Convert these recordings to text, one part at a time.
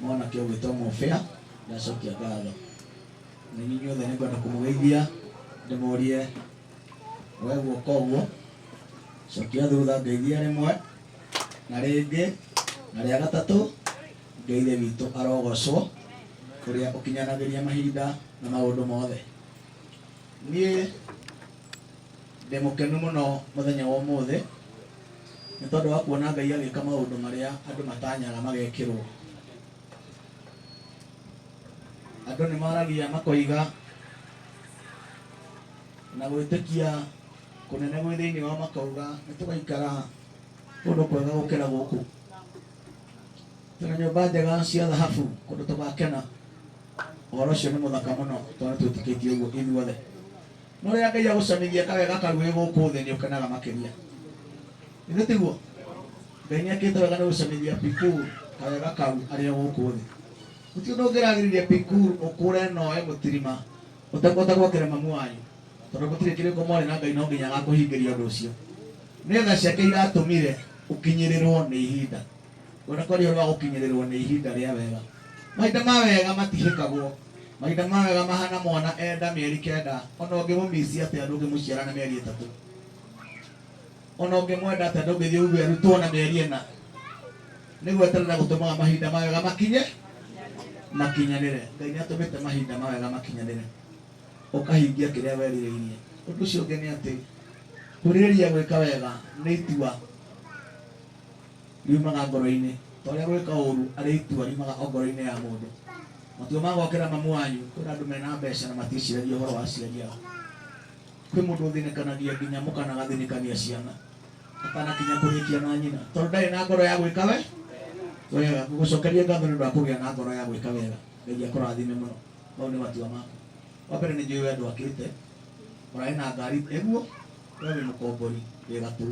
mwana kĩo gwĩtwo Mũbĩa ndacokia ngatho na inyuĩ othe nĩngwenda kũmũgeithia ndĩmũrie we guoka ũguo cokia thutha ngeithia rĩmwe na rĩngĩ na rĩa gatatũ ngeithe witũ arogocwo kũrĩa ũkinyanagĩria mahinda na maũndũ mothe. Niĩ ndĩ mũkenu mũno mũthenya wa ũmũthĩ nĩ tondũ wa kuona Ngai agĩka maũndũ marĩa andũ matanyaga magekĩrwo. Andũ nĩ maragia makoiga na gwĩtĩkia kũnene gwĩ thĩinĩ wa makauga nĩ tũgaikara kũndũ kwega gũkĩra gũkũ, twĩna nyũmba njega cia thahabu kũndũ tũgakena. Ũhoro ũcio nĩ mũthaka mũno tondũ nĩ twĩtĩkĩtie ũguo ithuothe. No rĩrĩa Ngai agũcamithia kawega karu wĩ gũkũ thĩ nĩ ũkenaga makĩria, ithĩ tiguo? Ngai nĩ akĩte wega nĩ gũcamithia Pikuru kawega karu arĩ o gũkũ thĩ. Gũtirĩ ũndũ ũngĩragĩrĩria Pikuru ũkũre noe mũtirima ũtekũhota gwakĩra mamu wanyu, tondũ gũtirĩ kĩrĩko mwarĩ na Ngai no nginya agakũhingĩria ũndũ ũcio. Nĩ tha ciake iratũmire ũkinyĩrĩrwo nĩ ihinda. Wona kwarĩ ũhoro wa gũkinyĩrĩrwo nĩ ihinda rĩa wega. Mahinda ma wega matihĩkagwo. Mahinda ma wega mahana mwana enda mĩeri 9 ona ũngĩmũmici atĩa ndũngĩmũciara na mĩeri 3. Ona ũngĩmwenda atĩa ndũngĩthiĩ ũguo arutwo na mĩeri 4. Nĩ gweterera gũtũmaga mahinda ma wega makinyanĩre. Ngai nĩ atũmĩte mahinda ma wega makinyanĩre ũkahingia kĩrĩa werirĩirie. Ũndũ ũcio ũngĩ nĩ atĩ kwĩrirĩria gwĩka wega nĩ itua riumaga ngoro-inĩ, ta ũrĩa gwĩka ũru arĩ itua riumaga ngoro-inĩ ya mũndũ. Matua ma gwakĩra mamu wanyu, kwĩna andũ mena mbeca na maticiragia ũhoro wa aciari ao. Kwĩ mũndũ ũthinĩkanagia nginya mũkana agathinĩkania ciana atanakinya kũrĩkia na nyina tondũ ndarĩ na ngoro ya gwĩka wega. Ngũgũcokeria ngatho nĩ ũndũ wa kũgĩa na ngoro ya gwĩka wega. Ngai akũrathime mũno. Mau nĩ matua maku. Wa mbere nĩ njũĩ we ndwakĩte, ũrarĩ na ngari ĩguo, we wĩ mũkombori wĩ gatũ.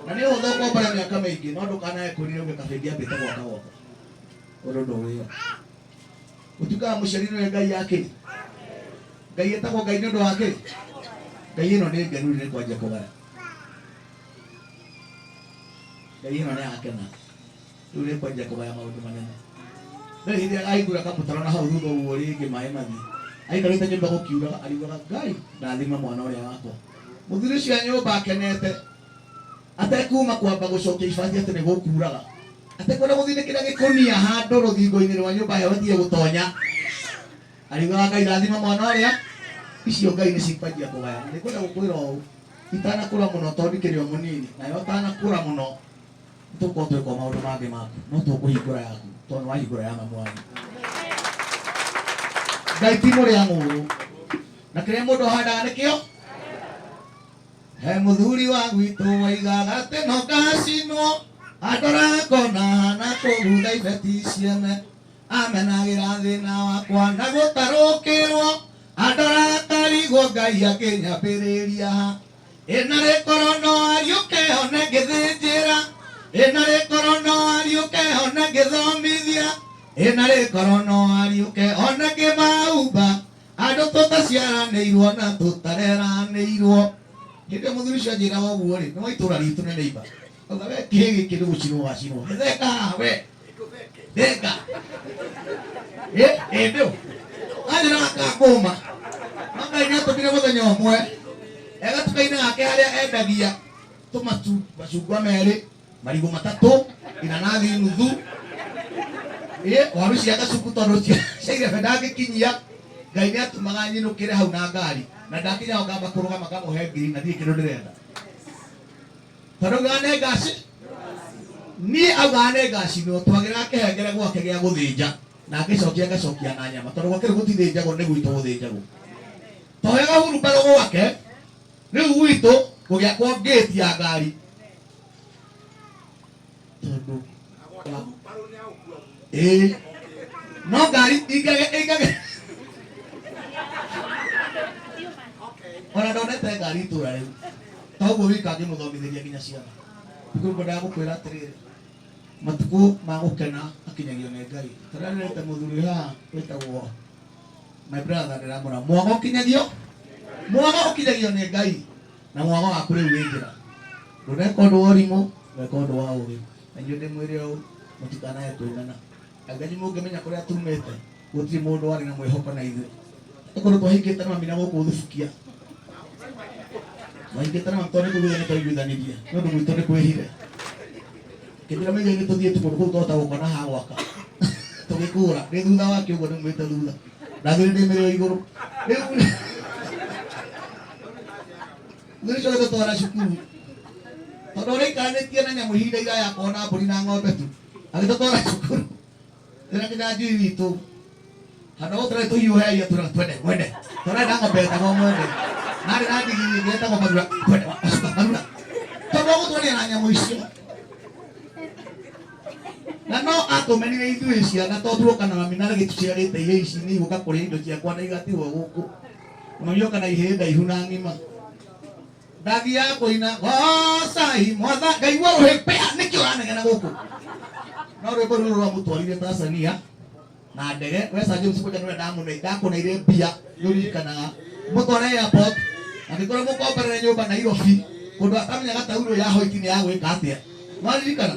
Na nĩ ũhũthũ gũkombora mĩaka mĩingĩ no ndũkanae kwĩrire ũgĩka bĩngĩ ambĩte gwaka gwaka. Ũndũ ndũwĩyo. Gũtuĩkaga mũciari nĩwe Ngai yake. Ngai ĩtagwo Ngai nĩ ũndũ wake. Ngai ĩno nĩ ngenu nĩ kwanjia kũgaya. Ngai ĩno nĩ yakena. Rĩu nĩ kwanjia kũgaya maũndũ manene. Nĩ hĩndĩ aigura kamũtaro na hau thutha ũguo rĩngĩ maĩ mathiĩ. Aikarĩte nyũmba gũkiuraga ariugaga Ngai ndathima mwana ũrĩa wakwa. Mũthuri ũcio a nyũmba akenete atekuma kwamba gũcokia ibati atĩ nĩ gũkuraga. Atekwenda gũthinĩkĩra gĩkũnia handũ rũthingo-inĩ rwa nyũmba heho tiye gũtonya. Ariugaga Ngai ndathima mwana ũrĩa. Icio Ngai nĩ cikwanjia kũgaya. Nĩ kwenda gũkwĩra ũũ itanakũra mũno tondũ ndikĩrĩ o mũnini, nayo ũtanakũra mũno tũkorwo twĩka maũndũ mangĩ maku no tũkũhingũra yaku tondũ wahingũra ya mamu wanyu. Ngai ti mũrĩa ng'ũrũ na kĩrĩa mũndũ ahandaga nĩkĩo. He mũthuri wa gwitũ waigaga atĩ no ngacinwo andorako na hana kũgutha ibeti ciene amenagĩra thĩna wakwa na gũtarũkĩrwo andorakarigwo Ngai akĩnyambĩrĩria ha. Ĩna rĩkoro no ariũke one ngĩthĩnjĩra, ĩna rĩkoro no ariũke one ngĩthomithia, ĩna rĩkoro no ariũke one ngĩmaumba, andũ tũtaciaranĩirwo na tũtareranĩirwo. Hĩndĩ mũthuri ũcio anjĩraga ũguo rĩ, nĩ wa itũũra ritũ nĩ neighbor. Oga we kĩhĩ gĩkĩ nĩ gũcinwo wacinwo. Theka haha we. Theka. Ndũ. Anjĩraga kakũma. Ngai nĩ atũmire mũthenya ũmwe. Egatuka-inĩ gake harĩa endagia macungwa merĩ, marigũ 3, inanathi nuthu. Waru cia gacuku tondũ ciaire ndangĩkinyia. Ngai nĩ atũmaga nyinũkĩre hau na ngari. Na ndakinya ho ngamba kũrũgama ngamũhe ngiri na ndirĩ kĩndũ ndĩrenda. Tondũ augaga nĩ ngaci. Niĩ augaga nĩ ngaci no twagĩra kĩhengere gwake gĩa gũthĩnja. Na ngacokia na nyama. Tondũ gwake gũtithĩnjagwo nĩ gwitũ gũthĩnjagwo. Twahoyaga hurumbarũ gwake. Rĩu gwitũ gũgĩakwo gate ya ngari. Tondũ no ngari ingage ona ndonete ngari itũra rĩu. Toguo wika ngĩmũthomithĩria nginya ciana. Pikuru ngwendaga gũkwĩra atĩrĩrĩ, matukũ ma gũkena akinyagio nĩ Ngai. Tarĩa nĩrĩte mũthuri haha wĩtagwo my brother ndĩramũra mwago ũkinyagio nĩ Ngai na mwago waku rĩu wĩ njĩra. Ndũneka ũndũ wa ũrimũ, weka ũndũ wa ũũgĩ. Na inyuĩ ndĩmwĩre ũũ mutikanae kwinana agani mungemenya kuria tumete gutiri mundu wari na mwihoko na ithu ekoro twahingite na mina guku thufukia twahingite na mtone kuthia ni twaiguithaniria no ndu gwitone kwihire kithira menye ni tuthie tukundu kuu tota gukona ha gwaka tugikura ni thutha wake uguo ni mwite thutha ndathiri ndi mirio iguru Ndio twatwara cukuru tondu urikanitie na nyamu ihinda iraya kona mburi na ng'ombe tu agitwatwara cukuru ndira nginya njui witu hano utare tuhiuheria twende mwende turenda ng'ombe etagwo mwende nari na ndigiri ĩngĩ etagwo marura twende marura tondu gũtwarĩra na nyamu icio na no atũmenire ithuĩ ciana tondũ tuoka na mami na gĩtuciarĩte irio ici nĩ igũka kũrĩa indo ciakwa na igatigwo gũkũ magĩoka na ihĩĩ ndaihu na ng'ima ndathia kũina gocai mwatha ngaigua rũhĩ nĩkĩ ũranegena gũkũ no rwĩmbo rũrũ rwamũtwarire Tanzania na ndege wesa James kuja nĩwe ndakũneire mbia nĩũririkanaga mũtware airport angĩkorwo mũkomberere nyũmba Nairobi kũndũ atamenyaga tauro ya hoiti nĩ ya gwĩka atĩa mwaririkana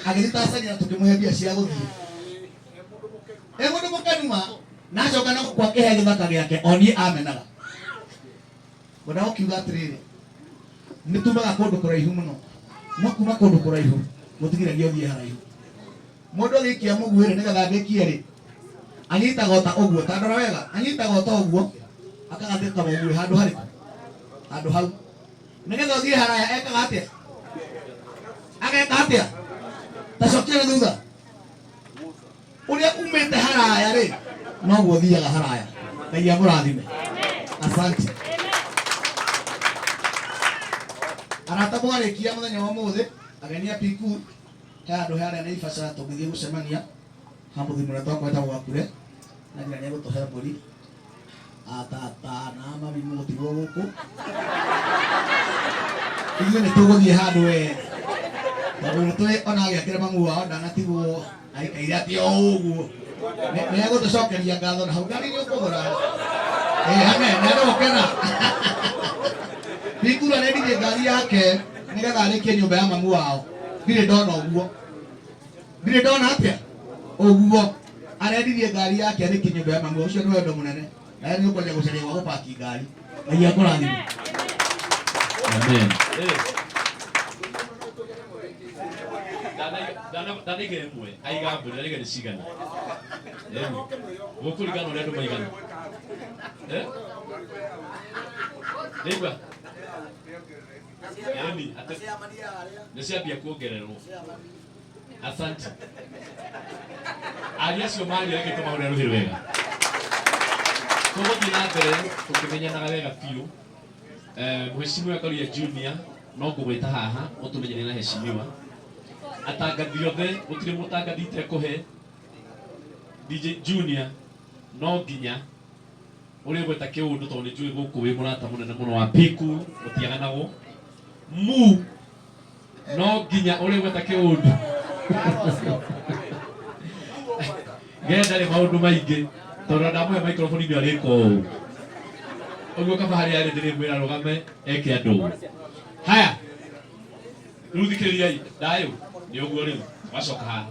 agĩthiĩ Tanzania tũkĩmũhe mbia cia gũthiĩ mũndũ mũkenuma na acoka na kwa kĩhe gĩthaka gĩake onie amenaga mũndũ ũkiuga atĩrĩrĩ nĩtumaga kũndũ kũraihu mũno no kuma kũndũ kũraihu gũtigiragia ũthiĩ haraihu mũndũ agĩikia mũguĩre nĩgetha agĩkie rĩ anyitaga ta ũguo tandora wega anyitaga ta ũguo akagathĩka mũguĩ handũ hau nĩgetha ũthiĩ haraya ekaga atĩa ageka atĩa tacokire thutha ũrĩa umĩte haraya rĩ noguo ũthiaga haraya Ngai amũrathime asante arata mwarĩkia mũthenya wa ũmũthĩ ageni a Piku handũ harĩa Naivasha tũgĩthiĩ gũcemania hamũthĩ mũrĩa twakwenda gwakure na nginya nĩegũtũhe mbũri atata na mami mũgũtigwo gũkũ ithuĩ nĩtũgũthiĩ handũ tondũ nĩtũĩ ona agĩakĩra mamu wao ndanatigwo aikaire atĩ o ũguo nĩegũtũcokeria ngatho na hau ngari nĩũkũgũra amen nĩegũkena Pikura nĩendirie ngari yake nĩgetha arĩkie nyũmba ya mamu wao ndirĩ ndona ũguo ndirĩ ndona atĩa ũguo arendirie ngari yake arĩkie nyũmba ya mamu ũcio nĩ wendo mũnene na nĩũkwenda gũcaria gwa gũpaki ngari Ngai akũrathime amen Danigere mwe aiga mburi danigere cigana gũkũringana ũrĩa andũ maigana Nĩigua yani nĩciambia kuongererwo asante aria acio marĩa gĩtũma ũrĩa rũhĩ wega tũgũthiĩ na mbere tũkĩmenyanaga wega biũ Mheshimiwa Karuya Junior no ngũgwĩta haha ũtũmenyane na heshimiwa atangathi othe gũtirĩ mũtangathi itekũhe DJ Junior no nginya ũrĩa gweta kĩũndũ tondũ nĩnjũĩ gũkũ wĩ mũrata mũnene mũno wa Piku ũtiaganagwo mu no nginya ũrĩa gweta kĩũndũ ngendarĩ maũndũ maingĩ tondũ ndamũhe microphone nĩ arĩko ũũ ũguo kaba harĩa arĩ ndĩrĩmwĩra rũgame eke andũ haya rĩu thikĩrĩriai ndayũ nĩ ũguo rĩu wacoka haha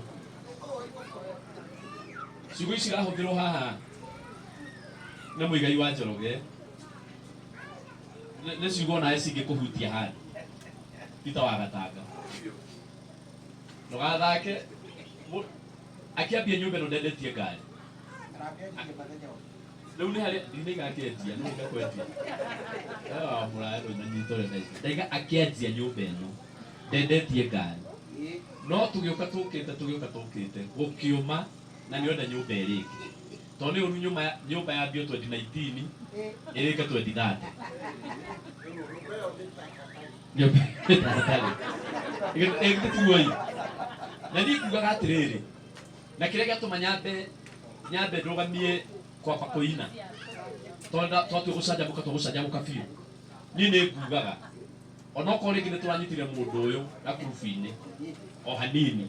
ciugo ici irahũthĩrwo haha nĩ mũigai wa Njoroge nĩ ciugo nawe cingĩkũhutia handũ Peter wa Gatanga ndũgathake akĩambia nyũmba ĩno ndendetie ngari rĩu nĩ harĩa nĩigakĩendia no ngakwendia mũraya rũnyanyitore ndaiga akĩendia nyũmba ĩno ndendetie ngari no tũgĩũka tũkĩte gũkĩũma na nĩonda nyũmba ĩrĩngĩ tondũ nĩ ũru nyũmba yambio 2019 ĩrĩke 2030 nyũmba ĩgĩtĩtuoi na niĩ ngugaga atĩrĩrĩ na kĩrĩa gĩatũma nyambe ndũgamie kwamba kũina tondũ tũgũcanjamũka biũ niĩ nĩ ngugaga onokorwo rĩngĩ nĩ tũranyitire mũndũ ũyũ gakurubu-inĩ o hanini